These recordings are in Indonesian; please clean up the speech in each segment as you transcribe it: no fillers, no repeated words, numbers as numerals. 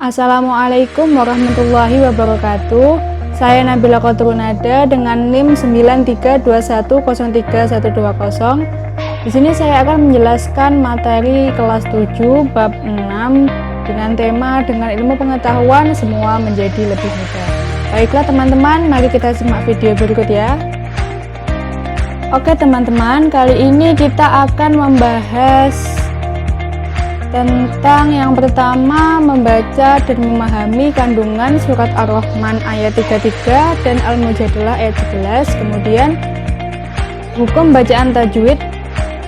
Assalamualaikum warahmatullahi wabarakatuh. Saya Nabila Qatrunada dengan NIM 9321031120. Di sini saya akan menjelaskan materi kelas 7 bab 6 dengan tema dengan ilmu pengetahuan semua menjadi lebih mudah. Baiklah teman-teman, mari kita simak video berikut ya. Oke teman-teman, kali ini kita akan membahas tentang yang pertama, membaca dan memahami kandungan surat Ar-Rahman ayat 33 dan Al-Mujadalah ayat 11. Kemudian hukum bacaan tajwid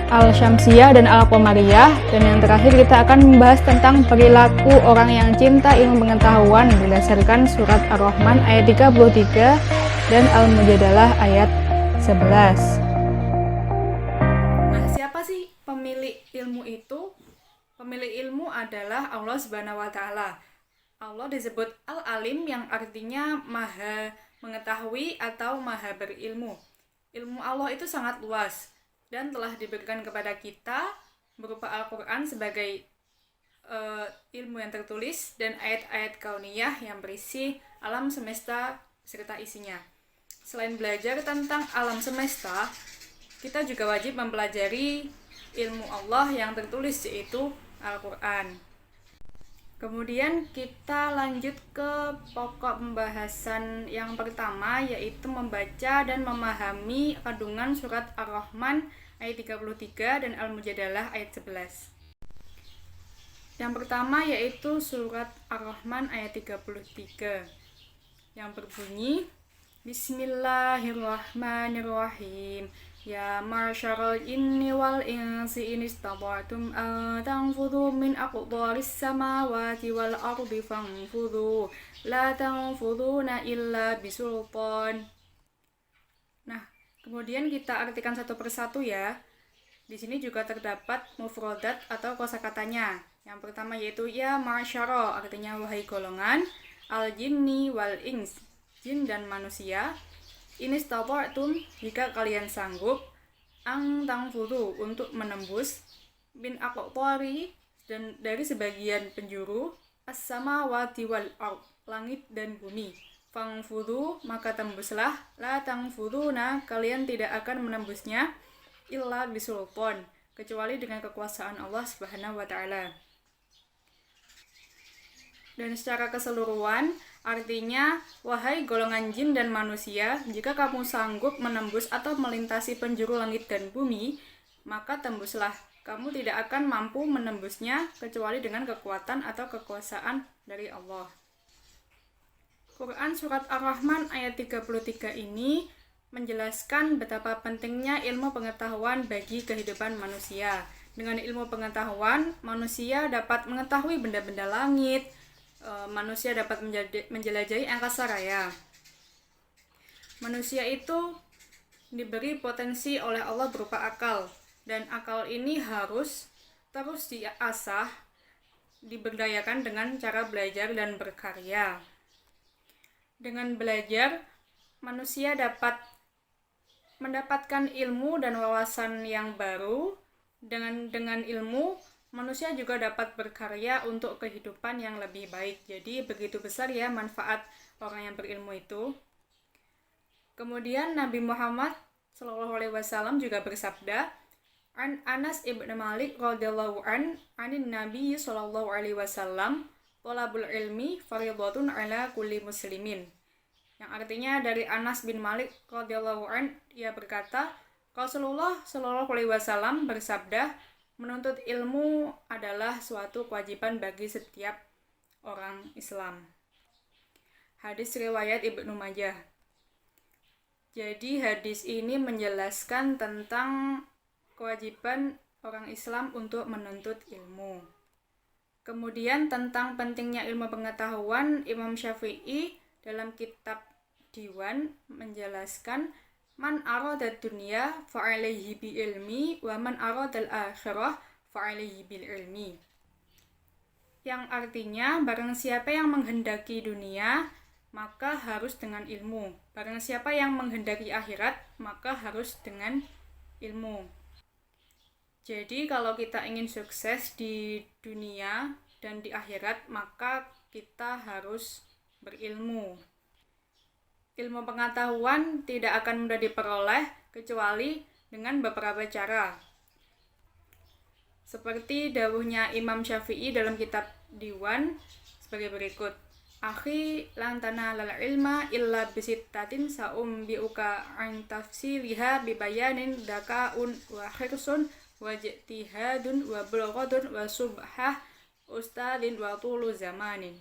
Al-Syamsiyah dan Al-Qamariyah. Dan yang terakhir kita akan membahas tentang perilaku orang yang cinta ilmu pengetahuan berdasarkan surat Ar-Rahman ayat 33 dan Al-Mujadalah ayat 11. Nah, siapa sih pemilik ilmu itu? Pemilik ilmu adalah Allah Subhanahu wa Ta'ala. Allah disebut Al-Alim yang artinya maha mengetahui atau maha berilmu. Ilmu Allah itu sangat luas dan telah diberikan kepada kita berupa Al-Quran sebagai ilmu yang tertulis dan ayat-ayat kauniyah yang berisi alam semesta serta isinya. Selain belajar tentang alam semesta, kita juga wajib mempelajari ilmu Allah yang tertulis, yaitu Al-Quran. Kemudian kita lanjut ke pokok pembahasan yang pertama, yaitu membaca dan memahami kandungan surat Ar-Rahman ayat 33 dan Al-Mujadalah ayat 11. Yang pertama yaitu surat Ar-Rahman ayat 33 yang berbunyi Bismillahirrahmanirrahim. Ya ma'syaral jinni wal insi in istata'tum an tanfudhu min aqtaris samawati wal ardi fanfudhu la tanfudhuna illa bisultan. Nah, kemudian kita artikan satu persatu ya. Di sini juga terdapat mufradat atau kosakatanya. Yang pertama yaitu ya ma'syara, artinya wahai golongan, al jinni wal ins, jin dan manusia. Ini istata'tum, jika kalian sanggup, ang tangfudhu, untuk menembus, min aqtari, dan dari sebagian penjuru, as-samawati wal ard, langit dan bumi. Fangfudhu, maka tembuslah, la tangfudhuna, kalian tidak akan menembusnya, illa bisultan, kecuali dengan kekuasaan Allah Subhanahu wa Ta'ala. Dan secara keseluruhan, artinya, wahai golongan jin dan manusia, jika kamu sanggup menembus atau melintasi penjuru langit dan bumi, maka tembuslah. Kamu tidak akan mampu menembusnya kecuali dengan kekuatan atau kekuasaan dari Allah. Quran Surat Ar-Rahman ayat 33 ini menjelaskan betapa pentingnya ilmu pengetahuan bagi kehidupan manusia. Dengan ilmu pengetahuan, manusia dapat mengetahui benda-benda langit, manusia dapat menjelajahi angkasa raya. Manusia itu diberi potensi oleh Allah berupa akal, dan akal ini harus terus diasah, diberdayakan dengan cara belajar dan berkarya. Dengan belajar, manusia dapat mendapatkan ilmu dan wawasan yang baru. Dengan ilmu, manusia juga dapat berkarya untuk kehidupan yang lebih baik. Jadi begitu besar ya manfaat orang yang berilmu itu. Kemudian Nabi Muhammad SAW juga bersabda, An Anas ibn Malik radhiyallahu anin Nabi SAW, thalabul ilmi fardhatun ala kulli muslimin. Yang artinya dari Anas bin Malik radhiyallahu ia berkata, Rasulullah SAW bersabda, menuntut ilmu adalah suatu kewajiban bagi setiap orang Islam. Hadis riwayat Ibnu Majah. Jadi hadis ini menjelaskan tentang kewajiban orang Islam untuk menuntut ilmu. Kemudian tentang pentingnya ilmu pengetahuan, Imam Syafi'i dalam kitab Diwan menjelaskan, Man aradad dunya fa'alaihi bi ilmi wa man aradal akhirah fa'alaihi bil ilmi. Yang artinya, barang siapa yang menghendaki dunia, maka harus dengan ilmu. Barang siapa yang menghendaki akhirat, maka harus dengan ilmu. Jadi kalau kita ingin sukses di dunia, dan di akhirat, maka kita harus berilmu. Ilmu pengetahuan tidak akan mudah diperoleh kecuali dengan beberapa cara. Seperti dawuhnya Imam Syafi'i dalam kitab Diwan sebagai berikut. Akhi lan tanalal ilma illa bisittatin biuka an tafsiliha bibayanin dakaun wa khirsun wa jtihadun wa bulghadun wa subhah ustadin wa tulu zamanin.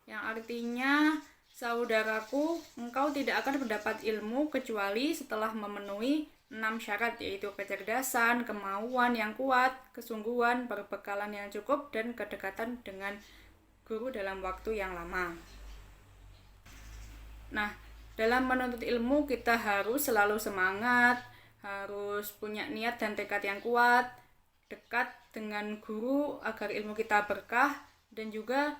Yang artinya, saudaraku, engkau tidak akan mendapat ilmu kecuali setelah memenuhi 6 syarat, yaitu kecerdasan, kemauan yang kuat, kesungguhan, perbekalan yang cukup, dan kedekatan dengan guru dalam waktu yang lama. Nah, dalam menuntut ilmu kita harus selalu semangat, harus punya niat dan tekad yang kuat, dekat dengan guru agar ilmu kita berkah, dan juga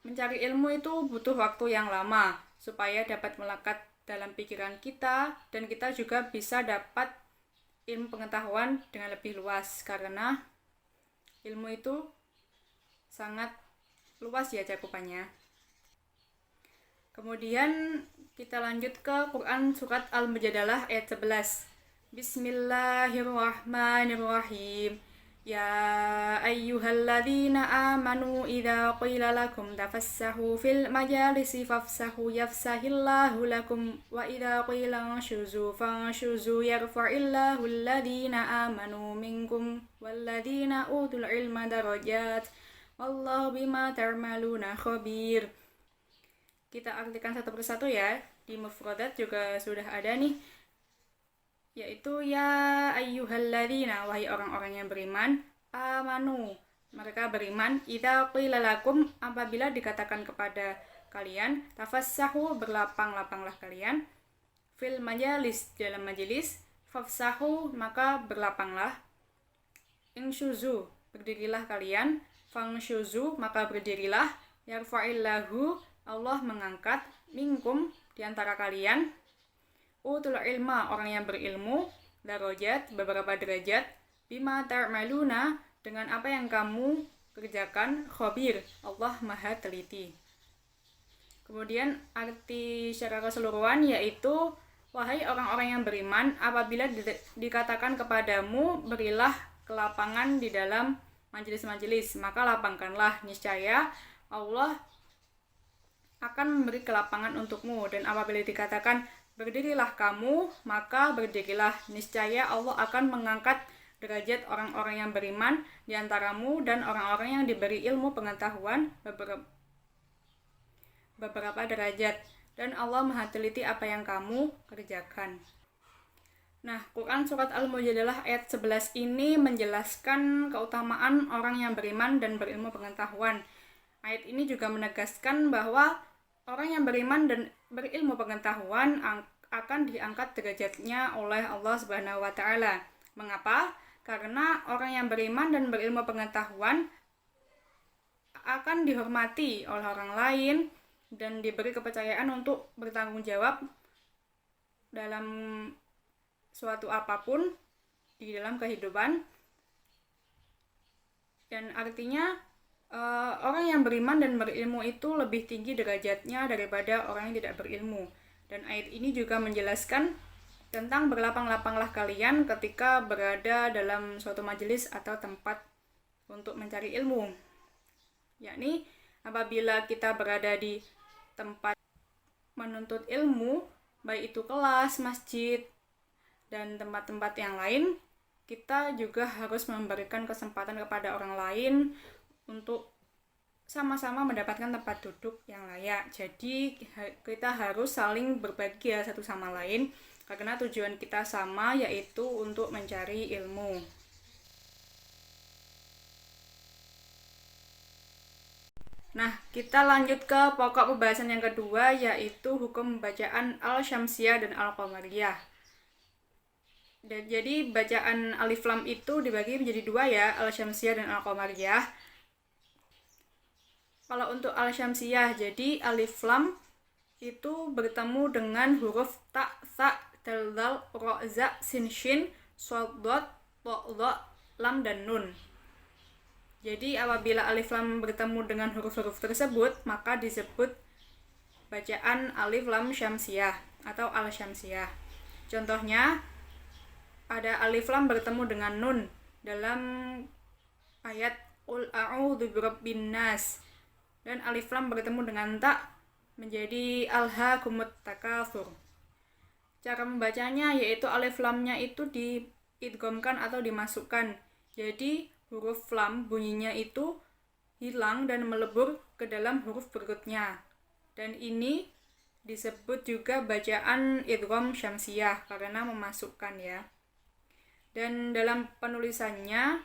mencari ilmu itu butuh waktu yang lama supaya dapat melekat dalam pikiran kita, dan kita juga bisa dapat ilmu pengetahuan dengan lebih luas, karena ilmu itu sangat luas ya cakupannya. Kemudian kita lanjut ke Quran surat Al-Mujadalah ayat 11. Bismillahirrahmanirrahim. Ya ayyuhalladzina amanu idza qila lakum tafassahu fil majalisi fafsahu yafsahillahu lakum wa idza qila shuzu fanshuzu yarfa'illahu alladzina amanu minkum walladzina utul ilma darajat wallahu bima ta'maluna khabir. Kita artikan satu persatu ya. Di mufradat juga sudah ada nih, yaitu ya ayyuhalladzina, wahai orang-orang yang beriman, amanu, mereka beriman, idza qila lakum, apabila dikatakan kepada kalian, tafassahu, berlapang-lapanglah kalian, fil majalis, dalam majelis, fafsahu, maka berlapanglah, inshuzu, berdirilah kalian, fangshuzu, maka berdirilah, yarfa'illahu, Allah mengangkat, minkum, diantara kalian, utul ilma, orang yang berilmu, darajat, beberapa derajat, bima ta'maluna, dengan apa yang kamu kerjakan, khabir, Allah maha teliti. Kemudian arti secara keseluruhan yaitu, wahai orang-orang yang beriman, apabila dikatakan kepadamu, berilah kelapangan di dalam majelis-majelis, maka lapangkanlah, niscaya Allah akan memberi kelapangan untukmu. Dan apabila dikatakan berdirilah kamu, maka berdirilah, niscaya Allah akan mengangkat derajat orang-orang yang beriman di antaramu dan orang-orang yang diberi ilmu pengetahuan beberapa derajat, dan Allah maha teliti apa yang kamu kerjakan. Nah, Quran surat Al-Mujadalah ayat 11 ini menjelaskan keutamaan orang yang beriman dan berilmu pengetahuan. Ayat ini juga menegaskan bahwa orang yang beriman dan berilmu pengetahuan akan diangkat derajatnya oleh Allah Subhanahu wa taala. Mengapa? Karena orang yang beriman dan berilmu pengetahuan akan dihormati oleh orang lain dan diberi kepercayaan untuk bertanggung jawab dalam suatu apapun di dalam kehidupan. Dan artinya orang yang beriman dan berilmu itu lebih tinggi derajatnya daripada orang yang tidak berilmu. Dan ayat ini juga menjelaskan tentang berlapang-lapanglah kalian ketika berada dalam suatu majelis atau tempat untuk mencari ilmu. Yakni apabila kita berada di tempat menuntut ilmu, baik itu kelas, masjid, dan tempat-tempat yang lain, kita juga harus memberikan kesempatan kepada orang lain untuk sama-sama mendapatkan tempat duduk yang layak. Jadi kita harus saling berbagi ya satu sama lain, karena tujuan kita sama, yaitu untuk mencari ilmu. Nah, kita lanjut ke pokok pembahasan yang kedua, yaitu hukum bacaan al-syamsiyah dan al-qamariyah. Dan jadi bacaan alif lam itu dibagi menjadi dua ya, al-syamsiyah dan al-qamariyah. Kalau untuk al-syamsiyah, jadi alif lam itu bertemu dengan huruf ta, tha, dal, dal, ro, za, sin, shin, shod, dot, to, dha, lam, dan nun. Jadi apabila alif lam bertemu dengan huruf-huruf tersebut, maka disebut bacaan alif lam syamsiyah atau al-syamsiyah. Contohnya, ada alif lam bertemu dengan nun dalam ayat Qul a'udzu birabbin nas, dan alif lam bertemu dengan ta menjadi alhaakumut takatsur. Cara membacanya yaitu alif lamnya itu diidghamkan atau dimasukkan. Jadi huruf lam bunyinya itu hilang dan melebur ke dalam huruf berikutnya. Dan ini disebut juga bacaan idgham syamsiyah karena memasukkan ya. Dan dalam penulisannya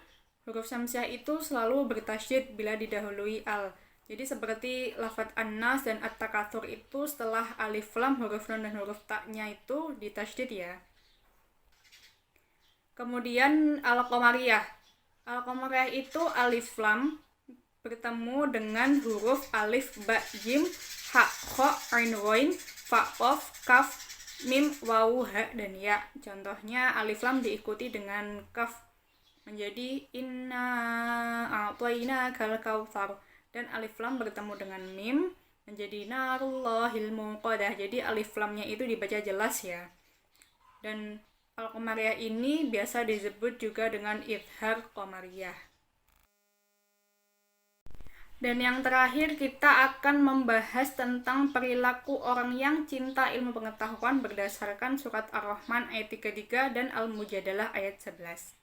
huruf syamsiyah itu selalu bertasydid bila didahului al. Jadi seperti lafadz an-nas dan at-takatsur itu setelah alif lam, huruf nun dan huruf ta-nya itu ditasydid ya. Kemudian al-qamariyah. Al-qamariyah itu alif lam bertemu dengan huruf alif, ba, jim, ha, kha, ain, ghain, fa, qaf, kaf, mim, waw, ha, dan ya. Contohnya alif lam diikuti dengan kaf menjadi inna a'tainakal kautsar, dan alif lam bertemu dengan mim menjadi narullahil muqadah. Jadi alif lamnya itu dibaca jelas ya. Dan al-qamariyah ini biasa disebut juga dengan idhar qamariyah. Dan yang terakhir kita akan membahas tentang perilaku orang yang cinta ilmu pengetahuan berdasarkan surat Ar-Rahman ayat 33 dan Al-Mujadalah ayat 11.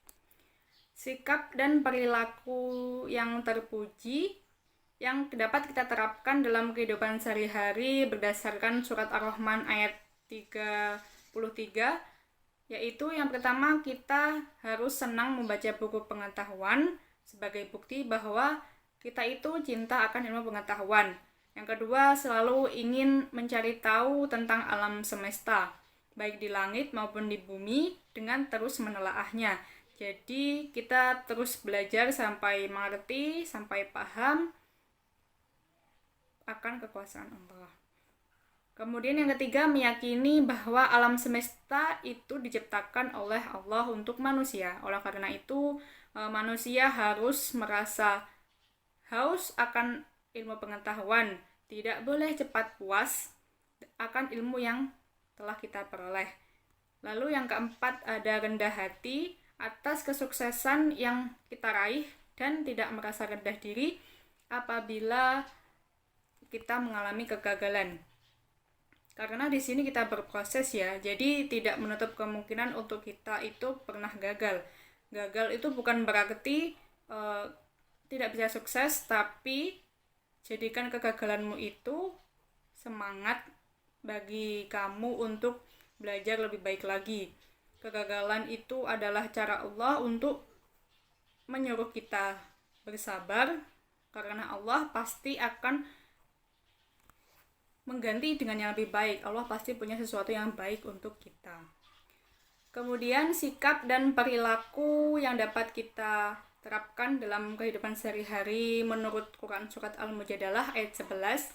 Sikap dan perilaku yang terpuji yang dapat kita terapkan dalam kehidupan sehari-hari berdasarkan surat Ar-Rahman ayat 33, yaitu yang pertama, kita harus senang membaca buku pengetahuan sebagai bukti bahwa kita itu cinta akan ilmu pengetahuan. Yang kedua, selalu ingin mencari tahu tentang alam semesta, baik di langit maupun di bumi, dengan terus menelaahnya. Jadi kita terus belajar sampai mengerti, sampai paham akan kekuasaan Allah. Kemudian yang ketiga, meyakini bahwa alam semesta itu diciptakan oleh Allah untuk manusia. Oleh karena itu, manusia harus merasa haus akan ilmu pengetahuan. Tidak boleh cepat puas akan ilmu yang telah kita peroleh. Lalu yang keempat, ada rendah hati atas kesuksesan yang kita raih dan tidak merasa rendah diri apabila kita mengalami kegagalan. Karena di sini kita berproses ya, jadi tidak menutup kemungkinan untuk kita itu pernah gagal. Gagal itu bukan berarti tidak bisa sukses, tapi jadikan kegagalanmu itu semangat bagi kamu untuk belajar lebih baik lagi. Kegagalan itu adalah cara Allah untuk menyuruh kita bersabar, karena Allah pasti akan mengganti dengan yang lebih baik. Allah pasti punya sesuatu yang baik untuk kita. Kemudian sikap dan perilaku yang dapat kita terapkan dalam kehidupan sehari-hari menurut Quran surat Al-Mujadalah ayat 11.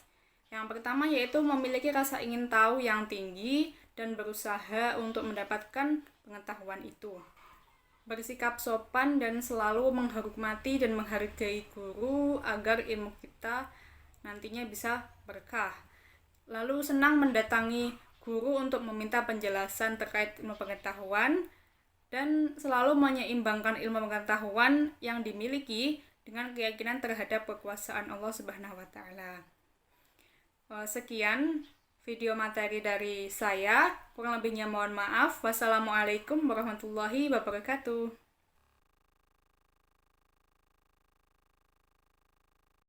Yang pertama yaitu memiliki rasa ingin tahu yang tinggi dan berusaha untuk mendapatkan pengetahuan itu. Bersikap sopan dan selalu menghormati dan menghargai guru agar ilmu kita nantinya bisa berkah. Lalu senang mendatangi guru untuk meminta penjelasan terkait ilmu pengetahuan dan selalu menyeimbangkan ilmu pengetahuan yang dimiliki dengan keyakinan terhadap kekuasaan Allah Subhanahu wa taala. Sekian video materi dari saya, kurang lebihnya mohon maaf. Wassalamualaikum warahmatullahi wabarakatuh.